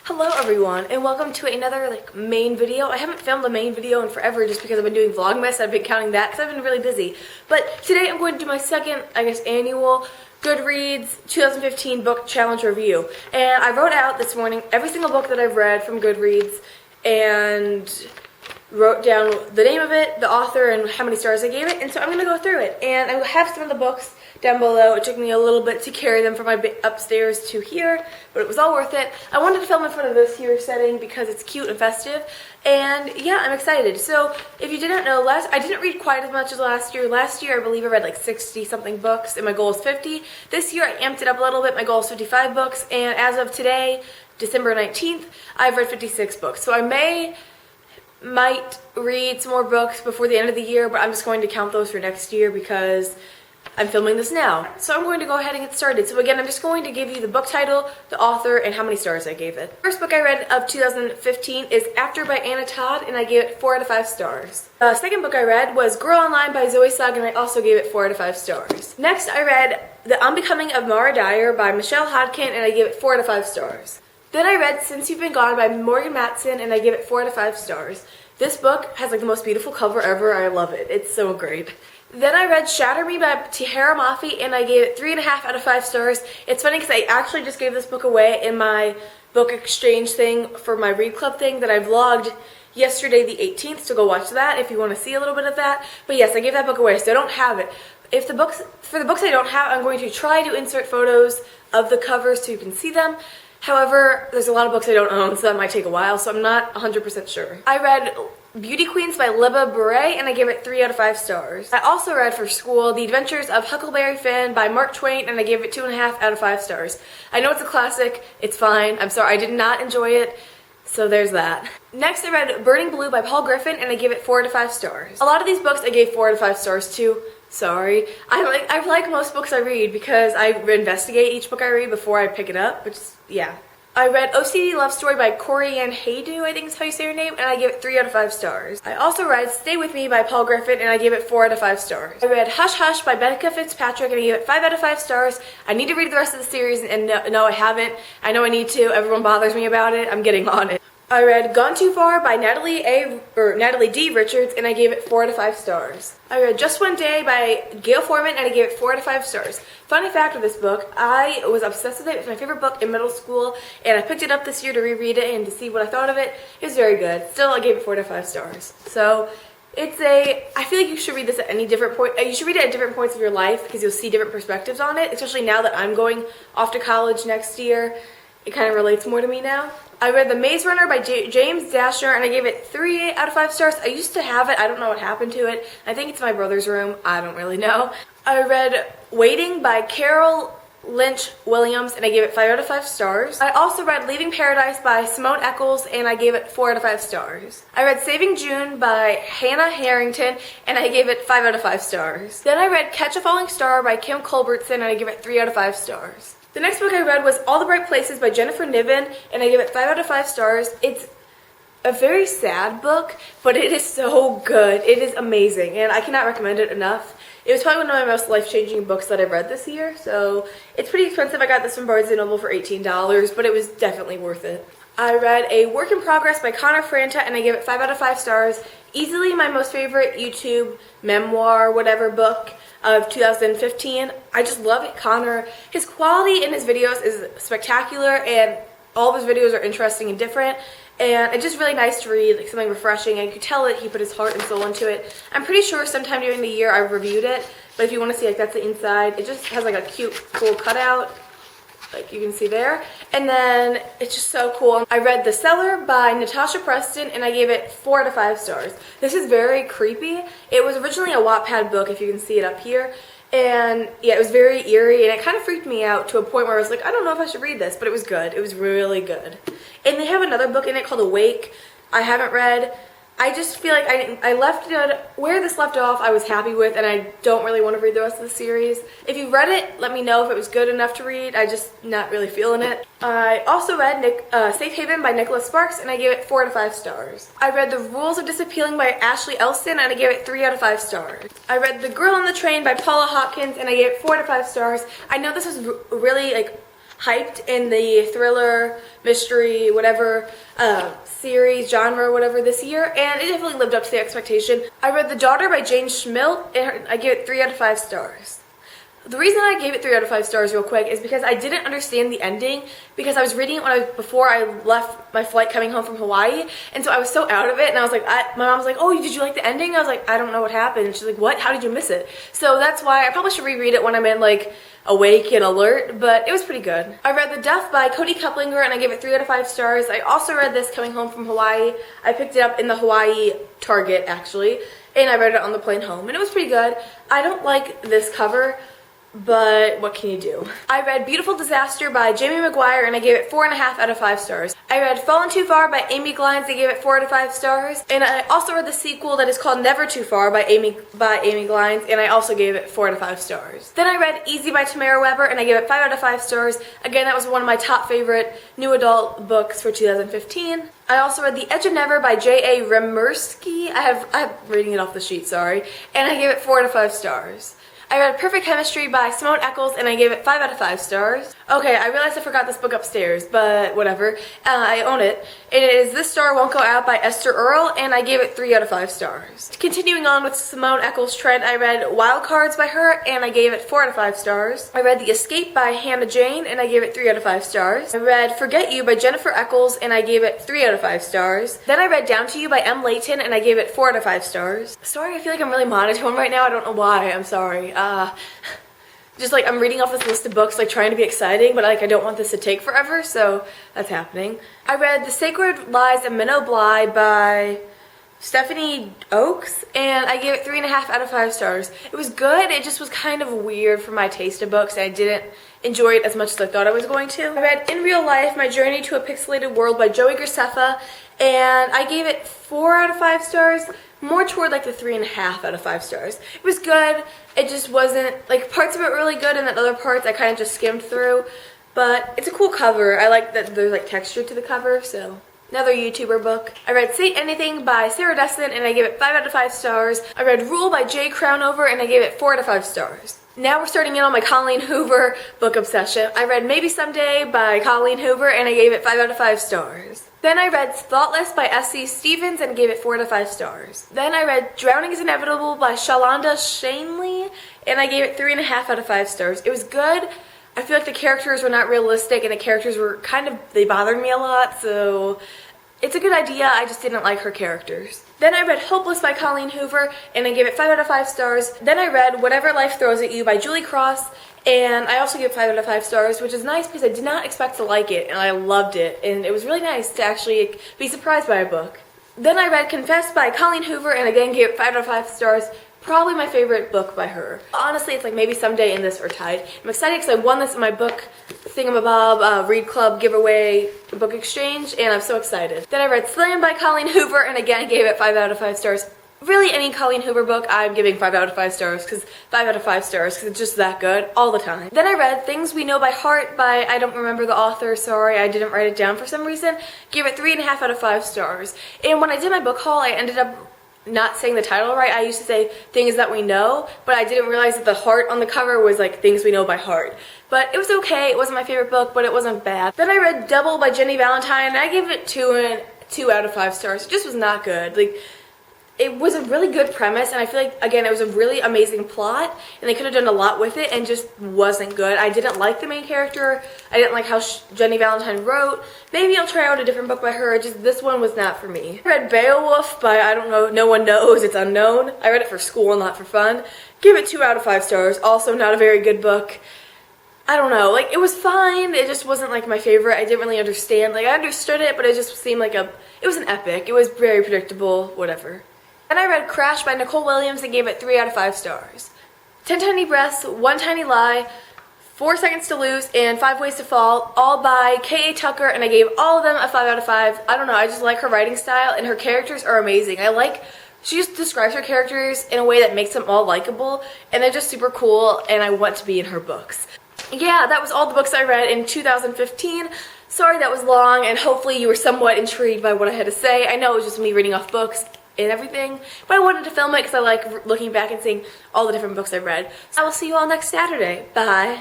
Hello everyone, and welcome to another main video. I haven't filmed a main video in forever just because I've been doing Vlogmas. I've been counting that because I've been really busy. But today I'm going to do my second, annual Goodreads 2015 book challenge review. And I wrote out this morning every single book that I've read from Goodreads and wrote down the name of it, the author, and how many stars I gave it. And so I'm going to go through it. And I have some of the books down below. It took me a little bit to carry them from my upstairs to here, but it was all worth it. I wanted to film in front of this here setting because it's cute and festive, and yeah, I'm excited. So if you didn't know, I didn't read quite as much as last year. Last year I believe I read like 60 something books and my goal is 50. This year I amped it up a little bit. My goal is 55 books, and as of today, December 19th, I've read 56 books. So I might read some more books before the end of the year, but I'm just going to count those for next year because I'm filming this now. So I'm going to go ahead and get started. So again, I'm just going to give you the book title, the author, and how many stars I gave it. First book I read of 2015 is After by Anna Todd, and I gave it 4 out of 5 stars. The second book I read was Girl Online by Zoe Sugg, and I also gave it 4 out of 5 stars. Next I read The Unbecoming of Mara Dyer by Michelle Hodkin, and I gave it 4 out of 5 stars. Then I read Since You've Been Gone by Morgan Matson, and I gave it 4 out of 5 stars. This book has the most beautiful cover ever. I love it. It's so great. Then I read Shatter Me by Tahira Mafi, and I gave it 3.5 out of 5 stars. It's funny because I actually just gave this book away in my book exchange thing for my read club thing that I vlogged yesterday the 18th, so go watch that if you want to see a little bit of that. But yes, I gave that book away, so I don't have it. For the books I don't have, I'm going to try to insert photos of the covers so you can see them. However, there's a lot of books I don't own, so that might take a while, so I'm not 100% sure. I read Beauty Queens by Libba Bure, and I gave it 3 out of 5 stars. I also read for school The Adventures of Huckleberry Finn by Mark Twain, and I gave it 2.5 out of 5 stars. I know it's a classic, it's fine, I'm sorry, I did not enjoy it, so there's that. Next I read Burning Blue by Paul Griffin, and I gave it 4 out of 5 stars. A lot of these books I gave 4 out of 5 stars too. Sorry. I like most books I read because I investigate each book I read before I pick it up, which is, yeah. I read OCD Love Story by Corey Ann Haydu, I think is how you say her name, and I gave it 3 out of 5 stars. I also read Stay With Me by Paul Griffin, and I gave it 4 out of 5 stars. I read Hush Hush by Becca Fitzpatrick, and I gave it 5 out of 5 stars. I need to read the rest of the series, and no, I haven't. I know I need to. Everyone bothers me about it. I'm getting on it. I read Gone Too Far by Natalie D. Richards, and I gave it 4 out of 5 stars. I read Just One Day by Gail Forman, and I gave it 4 out of 5 stars. Funny fact of this book, I was obsessed with it. It was my favorite book in middle school, and I picked it up this year to reread it and to see what I thought of it. It was very good. Still, I gave it 4 out of 5 stars. So, I feel like you should read this at any different point. You should read it at different points of your life because you'll see different perspectives on it, especially now that I'm going off to college next year. It kind of relates more to me now. I read The Maze Runner by James Dashner, and I gave it 3 out of 5 stars. I used to have it. I don't know what happened to it. I think it's in my brother's room. I don't really know. I read Waiting by Carol Lynch Williams, and I gave it 5 out of 5 stars. I also read Leaving Paradise by Simone Eccles, and I gave it 4 out of 5 stars. I read Saving June by Hannah Harrington, and I gave it 5 out of 5 stars. Then I read Catch a Falling Star by Kim Culbertson, and I gave it 3 out of 5 stars. The next book I read was All the Bright Places by Jennifer Niven, and I gave it 5 out of 5 stars. It's a very sad book, but it is so good. It is amazing, and I cannot recommend it enough. It was probably one of my most life-changing books that I've read this year, so it's pretty expensive. I got this from Barnes & Noble for $18, but it was definitely worth it. I read A Work in Progress by Connor Franta, and I gave it 5 out of 5 stars. Easily my most favorite YouTube memoir, whatever book of 2015. I just love it. Connor, his quality in his videos is spectacular, and all of his videos are interesting and different, and it's just really nice to read, like something refreshing, and you could tell that he put his heart and soul into it. I'm pretty sure sometime during the year I reviewed it, but if you want to see, that's the inside. It just has like a cute, cool cutout, like you can see there, and then it's just so cool. I read The Cellar by Natasha Preston, and I gave it 4 out of 5 stars. This is very creepy. It was originally a Wattpad book, if you can see it up here, and yeah, it was very eerie, and it kind of freaked me out to a point where I was like, I don't know if I should read this, but it was good. It was really good. And they have another book in it called Awake. I haven't read. I just feel like I left it where this left off. I was happy with, and I don't really want to read the rest of the series. If you read it, let me know if it was good enough to read. I just not really feeling it. I also read Safe Haven by Nicholas Sparks, and I gave it 4 out of 5 stars. I read The Rules of Disappearing by Ashley Elston, and I gave it 3 out of 5 stars. I read The Girl on the Train by Paula Hopkins, and I gave it 4 out of 5 stars. I know this was really hyped in the thriller, mystery, whatever series, genre, whatever this year, and it definitely lived up to the expectation. I read The Daughter by Jane Schmidt, and I gave it 3 out of 5 stars. The reason I gave it 3 out of 5 stars real quick is because I didn't understand the ending, because I was reading it before I left my flight coming home from Hawaii, and so I was so out of it, and I was like, my mom was like, oh, did you like the ending? I was like, I don't know what happened. And she's like, what? How did you miss it? So that's why I probably should reread it when I'm in like awake and alert, but it was pretty good. I read The Duff by Cody Keplinger, and I gave it 3 out of 5 stars. I also read this coming home from Hawaii. I picked it up in the Hawaii Target, actually, and I read it on the plane home, and it was pretty good. I don't like this cover, but what can you do? I read Beautiful Disaster by Jamie McGuire, and I gave it 4.5 out of 5 stars. I read Fallen Too Far by Amy Glines, I gave it 4 out of 5 stars. And I also read the sequel that is called Never Too Far by Amy Glines, and I also gave it 4 out of 5 stars. Then I read Easy by Tamara Weber, and I gave it 5 out of 5 stars. Again, that was one of my top favorite new adult books for 2015. I also read The Edge of Never by J.A. Remersky. I'm reading it off the sheet, sorry. And I gave it 4 out of 5 stars. I read Perfect Chemistry by Simone Eccles, and I gave it 5 out of 5 stars. Okay, I realized I forgot this book upstairs, but whatever. I own it. It is This Star Won't Go Out by Esther Earl, and I gave it 3 out of 5 stars. Continuing on with Simone Eccles' trend, I read Wild Cards by her, and I gave it 4 out of 5 stars. I read The Escape by Hannah Jane, and I gave it 3 out of 5 stars. I read Forget You by Jennifer Eccles, and I gave it 3 out of 5 stars. Then I read Down to You by M. Layton, and I gave it 4 out of 5 stars. Sorry, I feel like I'm really monotone right now. I don't know why. I'm sorry. Just like I'm reading off this list of books, like trying to be exciting, but like I don't want this to take forever, so that's happening. I read The Sacred Lies of Minnow Bly by Stephanie Oakes, and I gave it 3.5 out of 5 stars. It was good, it just was kind of weird for my taste of books, and I didn't enjoy it as much as I thought I was going to. I read In Real Life, My Journey to a Pixelated World by Joey Graceffa, and I gave it 4 out of 5 stars. More toward like the 3.5 out of 5 stars. It was good, it just wasn't, like parts of it were really good and then other parts I kind of just skimmed through, but it's a cool cover. I like that there's like texture to the cover, so another YouTuber book. I read Say Anything by Sarah Destin, and I gave it 5 out of 5 stars. I read Rule by Jay Crownover, and I gave it 4 out of 5 stars. Now we're starting in on my Colleen Hoover book obsession. I read Maybe Someday by Colleen Hoover, and I gave it 5 out of 5 stars. Then I read Thoughtless by S.C. Stevens and gave it 4 out of 5 stars. Then I read Drowning is Inevitable by Shalonda Shanley, and I gave it 3.5 out of 5 stars. It was good. I feel like the characters were not realistic, and the characters were they bothered me a lot, so it's a good idea, I just didn't like her characters. Then I read Hopeless by Colleen Hoover, and I gave it 5 out of 5 stars. Then I read Whatever Life Throws at You by Julie Cross, and I also gave it 5 out of 5 stars, which is nice because I did not expect to like it, and I loved it, and it was really nice to actually be surprised by a book. Then I read Confess by Colleen Hoover, and again gave it 5 out of 5 stars. Probably my favorite book by her. Honestly, it's like Maybe Someday and this are tied. I'm excited because I won this in my book thingamabob read club giveaway book exchange, and I'm so excited. Then I read Slam by Colleen Hoover, and again gave it 5 out of 5 stars. Really, any Colleen Hoover book, I'm giving 5 out of 5 stars, because 5 out of 5 stars, because it's just that good all the time. Then I read Things We Know by Heart by, I don't remember the author, sorry, I didn't write it down for some reason. Gave it 3.5 out of 5 stars. And when I did my book haul, I ended up not saying the title right. I used to say Things That We Know, but I didn't realize that the heart on the cover was like Things We Know by Heart. But it was okay. It wasn't my favorite book, but it wasn't bad. Then I read Double by Jenny Valentine, and I gave it 2 out of 5 stars. It just was not good. Like, it was a really good premise, and I feel like, again, it was a really amazing plot, and they could have done a lot with it, and just wasn't good. I didn't like the main character. I didn't like how Jenny Valentine wrote. Maybe I'll try out a different book by her. Just this one was not for me. I read Beowulf by, I don't know, No One Knows, It's Unknown. I read it for school, not for fun. Give it 2 out of 5 stars. Also not a very good book. I don't know, like, it was fine, it just wasn't, like, my favorite. I didn't really understand, like, I understood it, but it just seemed like it was an epic. It was very predictable, whatever. Then I read Crash by Nicole Williams and gave it 3 out of 5 stars. 10 Tiny Breaths, One Tiny Lie, 4 Seconds to Lose, and 5 Ways to Fall, all by K.A. Tucker, and I gave all of them a 5 out of 5. I don't know, I just like her writing style, and her characters are amazing. She just describes her characters in a way that makes them all likable, and they're just super cool, and I want to be in her books. Yeah, that was all the books I read in 2015. Sorry that was long, and hopefully you were somewhat intrigued by what I had to say. I know it was just me reading off books and everything, but I wanted to film it because I like looking back and seeing all the different books I've read. So I will see you all next Saturday. Bye.